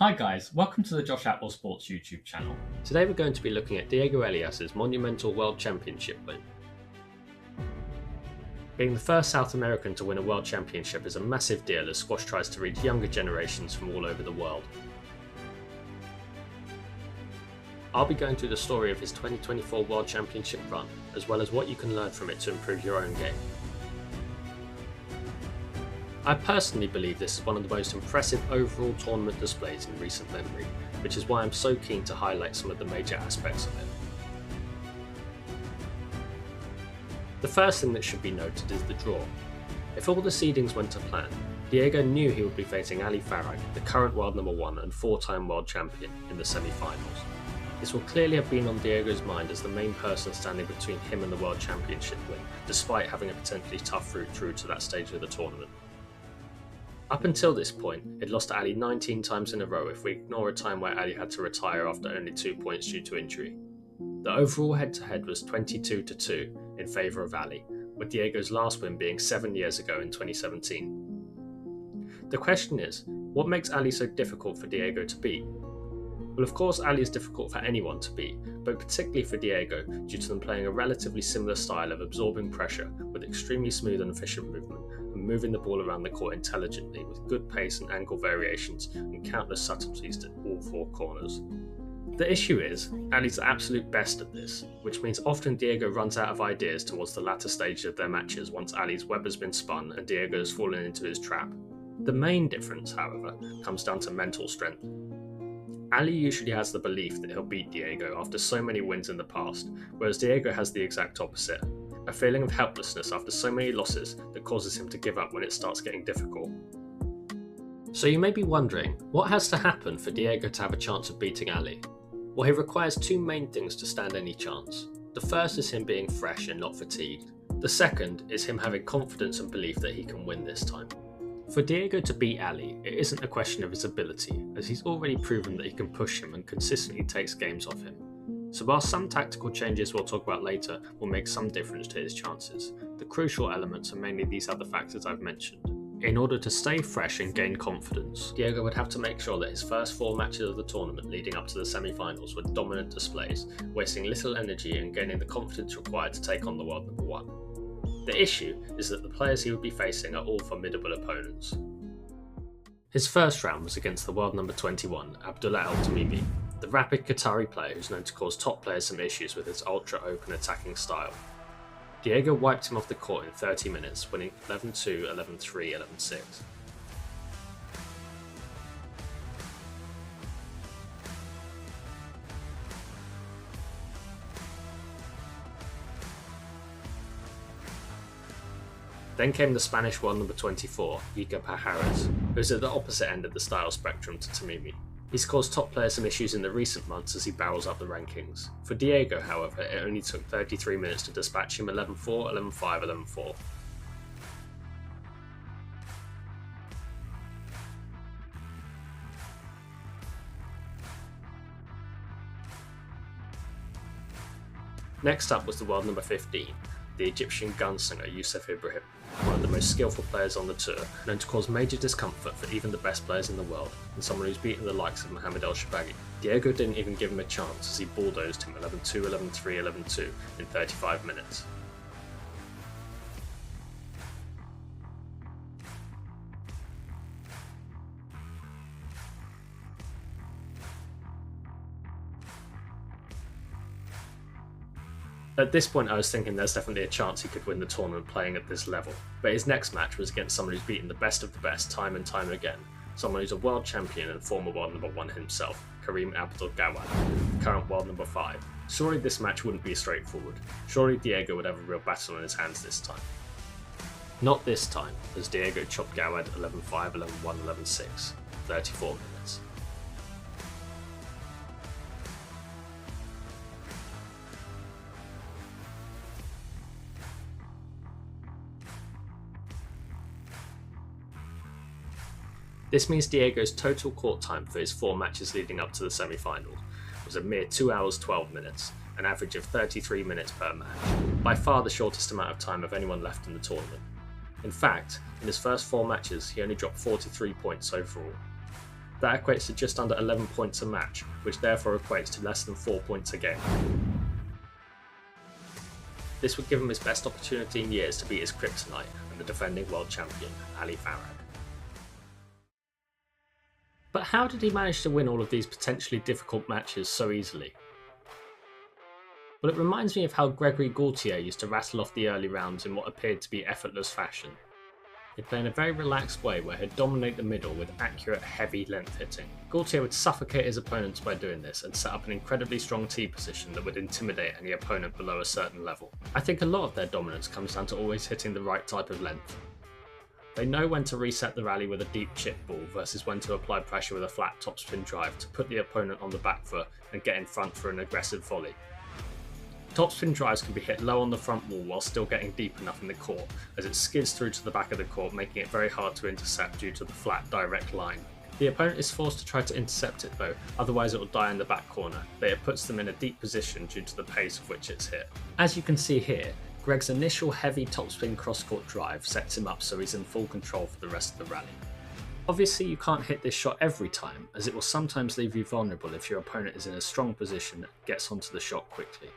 Hi guys, welcome to the Josh Attwell Sports YouTube channel. Today we're going to be looking at Diego Elias's monumental World Championship win. Being the first South American to win a World Championship is a massive deal as squash tries to reach younger generations from all over the world. I'll be going through the story of his 2024 World Championship run, as well as what you can learn from it to improve your own game. I personally believe this is one of the most impressive overall tournament displays in recent memory, which is why I'm so keen to highlight some of the major aspects of it. The first thing that should be noted is the draw. If all the seedings went to plan, Diego knew he would be facing Ali Farag, the current world number 1 and 4-time world champion, in the semi-finals. This will clearly have been on Diego's mind as the main person standing between him and the World Championship win, despite having a potentially tough route through to that stage of the tournament. Up until this point, he'd lost to Ali 19 times in a row if we ignore a time where Ali had to retire after only 2 points due to injury. The overall head-to-head was 22-2 in favour of Ali, with Diego's last win being 7 years ago in 2017. The question is, what makes Ali so difficult for Diego to beat? Well, of course Ali is difficult for anyone to beat, but particularly for Diego due to them playing a relatively similar style of absorbing pressure with extremely smooth and efficient movement, and moving the ball around the court intelligently with good pace and angle variations and countless subtleties at all 4 corners. The issue is, Ali's the absolute best at this, which means often Diego runs out of ideas towards the latter stages of their matches once Ali's web has been spun and Diego has fallen into his trap. The main difference, however, comes down to mental strength. Ali usually has the belief that he'll beat Diego after so many wins in the past, whereas Diego has the exact opposite. A feeling of helplessness after so many losses that causes him to give up when it starts getting difficult. So you may be wondering, what has to happen for Diego to have a chance of beating Ali? Well, he requires 2 main things to stand any chance. The first is him being fresh and not fatigued. The second is him having confidence and belief that he can win this time. For Diego to beat Ali, it isn't a question of his ability, as he's already proven that he can push him and consistently takes games off him. So while some tactical changes we'll talk about later will make some difference to his chances, the crucial elements are mainly these other factors I've mentioned. In order to stay fresh and gain confidence, Diego would have to make sure that his first 4 matches of the tournament leading up to the semi-finals were dominant displays, wasting little energy and gaining the confidence required to take on the world number 1. The issue is that the players he would be facing are all formidable opponents. His first round was against the world number 21, Tamimi, the rapid Qatari player who's known to cause top players some issues with his ultra-open attacking style. Diego wiped him off the court in 30 minutes, winning 11-2, 11-3, 11-6. Then came the Spanish world number 24, Iker Pajares, who's at the opposite end of the style spectrum to Tamimi. He's caused top players some issues in the recent months as he barrels up the rankings. For Diego, however, it only took 33 minutes to dispatch him 11-4, 11-5, 11-4. Next up was the world number 15, the Egyptian gunslinger Youssef Ibrahim, one of the most skillful players on the tour, known to cause major discomfort for even the best players in the world, and someone who's beaten the likes of Mohamed El Shabagi. Diego didn't even give him a chance as he bulldozed him 11-2, 11-3, 11-2 in 35 minutes. At this point I was thinking there's definitely a chance he could win the tournament playing at this level, but his next match was against someone who's beaten the best of the best time and time again, someone who's a world champion and former world number 1 himself, Karim Abdel-Gawad, current world number 5. Surely this match wouldn't be straightforward. Surely Diego would have a real battle on his hands this time. Not this time, as Diego chopped Gawad 11-5, 11-1, 11-6, 34 minutes. This means Diego's total court time for his 4 matches leading up to the semi-finals was a mere 2 hours 12 minutes, an average of 33 minutes per match, by far the shortest amount of time of anyone left in the tournament. In fact, in his first 4 matches he only dropped 43 points overall. That equates to just under 11 points a match, which therefore equates to less than 4 points a game. This would give him his best opportunity in years to beat his kryptonite and the defending world champion, Ali Farag. But how did he manage to win all of these potentially difficult matches so easily? Well, it reminds me of how Gregory Gaultier used to rattle off the early rounds in what appeared to be effortless fashion. He'd play in a very relaxed way where he'd dominate the middle with accurate, heavy length hitting. Gaultier would suffocate his opponents by doing this and set up an incredibly strong tee position that would intimidate any opponent below a certain level. I think a lot of their dominance comes down to always hitting the right type of length. They know when to reset the rally with a deep chip ball versus when to apply pressure with a flat topspin drive to put the opponent on the back foot and get in front for an aggressive volley. Topspin drives can be hit low on the front wall while still getting deep enough in the court, as it skids through to the back of the court, making it very hard to intercept due to the flat, direct line. The opponent is forced to try to intercept it though, otherwise it will die in the back corner, but it puts them in a deep position due to the pace of which it's hit. As you can see here, Greg's initial heavy topspin cross-court drive sets him up so he's in full control for the rest of the rally. Obviously you can't hit this shot every time, as it will sometimes leave you vulnerable if your opponent is in a strong position and gets onto the shot quickly.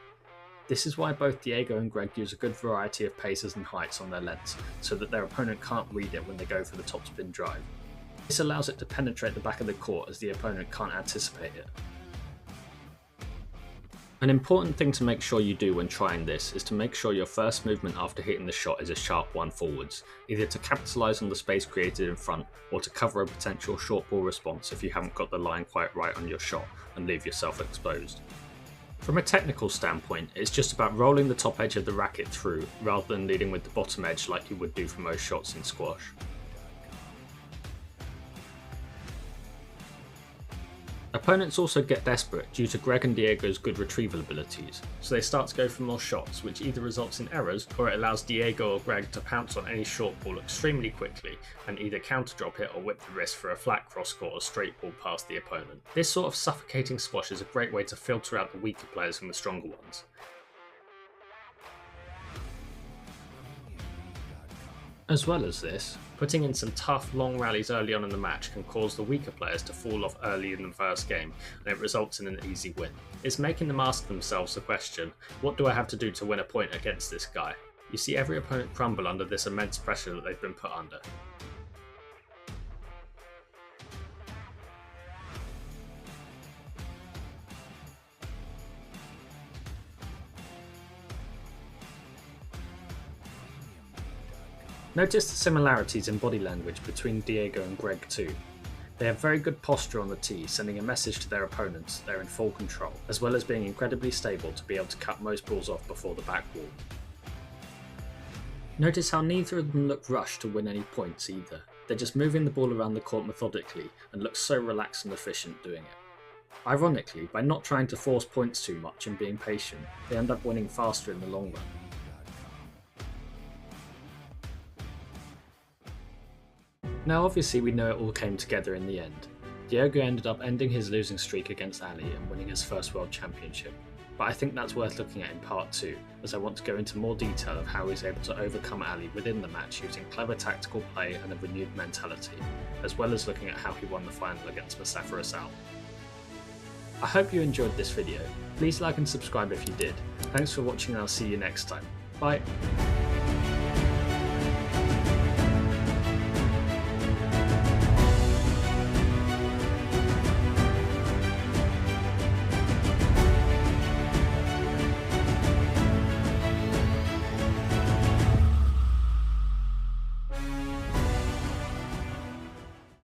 This is why both Diego and Greg use a good variety of paces and heights on their lengths, so that their opponent can't read it when they go for the topspin drive. This allows it to penetrate the back of the court as the opponent can't anticipate it. An important thing to make sure you do when trying this is to make sure your first movement after hitting the shot is a sharp one forwards, either to capitalise on the space created in front or to cover a potential short ball response if you haven't got the line quite right on your shot and leave yourself exposed. From a technical standpoint, it's just about rolling the top edge of the racket through rather than leading with the bottom edge like you would do for most shots in squash. Opponents also get desperate due to Greg and Diego's good retrieval abilities, so they start to go for more shots, which either results in errors or it allows Diego or Greg to pounce on any short ball extremely quickly and either counter drop it or whip the wrist for a flat cross court or straight ball past the opponent. This sort of suffocating squash is a great way to filter out the weaker players from the stronger ones. As well as this, putting in some tough long rallies early on in the match can cause the weaker players to fall off early in the first game, and it results in an easy win. It's making them ask themselves the question, what do I have to do to win a point against this guy? You see every opponent crumble under this immense pressure that they've been put under. Notice the similarities in body language between Diego and Greg too. They have very good posture on the tee, sending a message to their opponents they're in full control, as well as being incredibly stable to be able to cut most balls off before the back wall. Notice how neither of them look rushed to win any points either. They're just moving the ball around the court methodically and look so relaxed and efficient doing it. Ironically, by not trying to force points too much and being patient, they end up winning faster in the long run. Now obviously we know it all came together in the end. Diego ended up ending his losing streak against Ali and winning his first world championship, but I think that's worth looking at in part 2, as I want to go into more detail of how he was able to overcome Ali within the match using clever tactical play and a renewed mentality, as well as looking at how he won the final against Mustafa Asal. I hope you enjoyed this video. Please like and subscribe if you did. Thanks for watching and I'll see you next time. Bye!